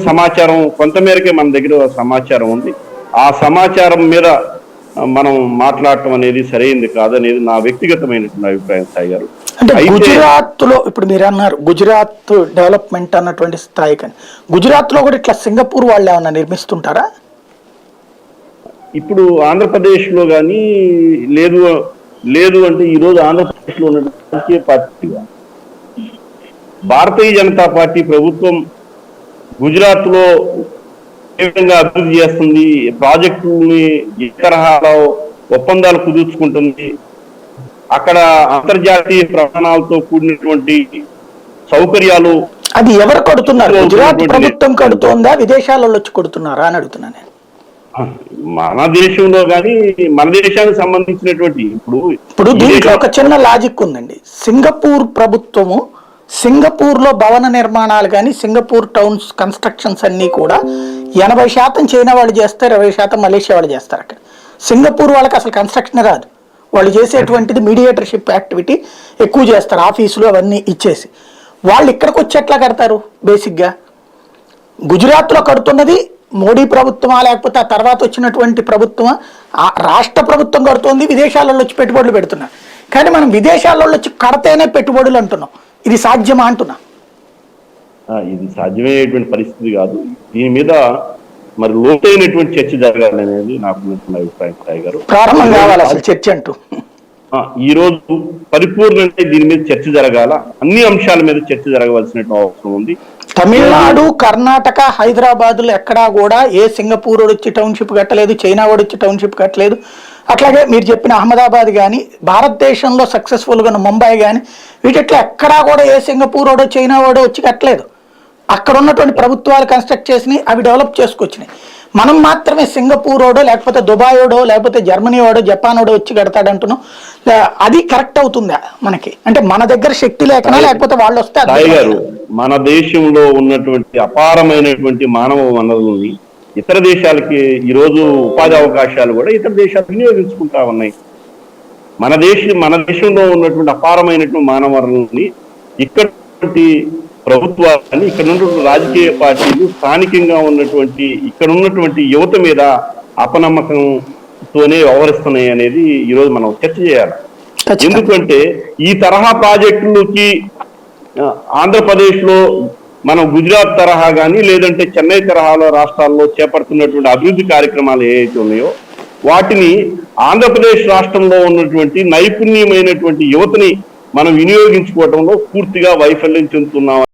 సమాచారం కొంతమేరకే మన దగ్గర సమాచారం ఉంది. ఆ సమాచారం మీద మనం మాట్లాడటం అనేది సరైనది కాదనేది నా వ్యక్తిగతమైనటువంటి అభిప్రాయం సాయి గారు. అంటే గుజరాత్ లో ఇప్పుడు మీరు అన్నారు గుజరాత్ డెవలప్మెంట్ అన్నటువంటి స్థాయి కానీ గుజరాత్ లో కూడా ఇట్లా సింగపూర్ వాళ్ళు ఏమన్నా నిర్మిస్తుంటారా? ఇప్పుడు ఆంధ్రప్రదేశ్ లో కానీ లేదు లేదు అంటే ఈరోజు ఆంధ్రప్రదేశ్ లో ఉన్న రాజకీయ పార్టీగా భారతీయ జనతా పార్టీ ప్రభుత్వం గుజరాత్ లో ఏ విధంగా అభివృద్ధి చేస్తుంది, ప్రాజెక్టుని ఏ తరహాలో ఒప్పందాలు కుదుర్చుకుంటుంది, అక్కడ అంతర్జాతీయ ప్రమాణాలతో కూడినటువంటి సౌకర్యాలు అది ఎవరు కడుతున్నారు? గుజరాత్ ప్రభుత్వం కడుతోందా, విదేశాలలో వచ్చి కొడుతున్నారా అని అడుగుతున్నాను నేను. మన దేశంలో కానీ మన దేశానికి సంబంధించినటువంటి ఇప్పుడు దీంట్లో ఒక చిన్న లాజిక్ ఉందండి. సింగపూర్ ప్రభుత్వము సింగపూర్ లో భవన నిర్మాణాలు కానీ సింగపూర్ టౌన్స్ కన్స్ట్రక్షన్స్ అన్ని కూడా 80% చైనా వాళ్ళు చేస్తారు, 20% మలేషియా వాళ్ళు చేస్తారు. అక్కడ సింగపూర్ వాళ్ళకి అసలు కన్స్ట్రక్షన్ రాదు. వాళ్ళు చేసేటువంటిది మీడియేటర్షిప్ యాక్టివిటీ ఎక్కువ చేస్తారు, ఆఫీసులు అవన్నీ ఇచ్చేసి. వాళ్ళు ఇక్కడికి వచ్చి ఎట్లా కడతారు? బేసిక్గా గుజరాత్లో కడుతున్నది మోడీ ప్రభుత్వమా లేకపోతే ఆ తర్వాత వచ్చినటువంటి ప్రభుత్వమా? రాష్ట్ర ప్రభుత్వం కడుతోంది, విదేశాలలో వచ్చి పెట్టుబడులు పెడుతున్నారు. కానీ మనం విదేశాలలో వచ్చి కడితేనే పెట్టుబడులు అంటున్నాం. ఇది సాధ్యమా అంటున్నా? ఇది సాధ్యమయ్యేటువంటి పరిస్థితి కాదు. దీని మీద మరి లోతైనటువంటి చర్చ జరగాలనేది నాకు అభిప్రాయం సాయి గారు. ప్రారంభం కావాలి అసలు చర్చ అంటూ. ఈ రోజు పరిపూర్ణంగా దీని మీద చర్చ జరగాల, అన్ని అంశాల మీద చర్చ జరగవలసిన అవసరం ఉంది. తమిళనాడు, కర్ణాటక, హైదరాబాద్ లో ఎక్కడా కూడా ఏ సింగపూర్ వచ్చి టౌన్షిప్ కట్టలేదు, చైనా వాడు వచ్చి టౌన్షిప్ కట్టలేదు. అట్లాగే మీరు చెప్పిన అహ్మదాబాద్ కానీ భారతదేశంలో సక్సెస్ఫుల్గా ఉన్న ముంబై కానీ వీటిట్లో ఎక్కడా కూడా ఏ సింగపూర్ వాడో చైనా వాడో వచ్చి కట్టలేదు. అక్కడ ఉన్నటువంటి ప్రభుత్వాలు కన్స్ట్రక్ట్ చేసినాయి, అవి డెవలప్ చేసుకొచ్చినాయి. మనం మాత్రమే సింగపూర్ వాడో లేకపోతే దుబాయ్ వాడో లేకపోతే జర్మనీ వాడో జపాన్ వాడో వచ్చి కడతాడంటున్నాం. అది కరెక్ట్ అవుతుందా మనకి? అంటే మన దగ్గర శక్తి లేకనా లేకపోతే వాళ్ళు వస్తే? మన దేశంలో ఉన్నటువంటి అపారమైనటువంటి మానవ వనరులని ఇతర దేశాలకి ఈరోజు ఉపాధి అవకాశాలు కూడా ఇతర దేశాలు వినియోగించుకుంటా ఉన్నాయి. మన దేశంలో ఉన్నటువంటి అపారమైనటువంటి మానవ వనరులని ఇక్కడ ప్రభుత్వాన్ని, ఇక్కడ ఉన్నటువంటి రాజకీయ పార్టీలు స్థానికంగా ఉన్నటువంటి ఇక్కడ ఉన్నటువంటి యువత మీద అపనమ్మకంతోనే వ్యవహరిస్తున్నాయి అనేది ఈరోజు మనం చర్చ చేయాలి. ఎందుకంటే ఈ తరహా ప్రాజెక్టులకి ఆంధ్రప్రదేశ్ లో మనం గుజరాత్ తరహా కానీ లేదంటే చెన్నై తరహాలో రాష్ట్రాల్లో చేపడుతున్నటువంటి అభివృద్ధి కార్యక్రమాలు ఏవైతే ఉన్నాయో వాటిని ఆంధ్రప్రదేశ్ రాష్ట్రంలో ఉన్నటువంటి నైపుణ్యమైనటువంటి యువతని మనం వినియోగించుకోవడంలో పూర్తిగా వైఫల్యం చెందుతున్నాం.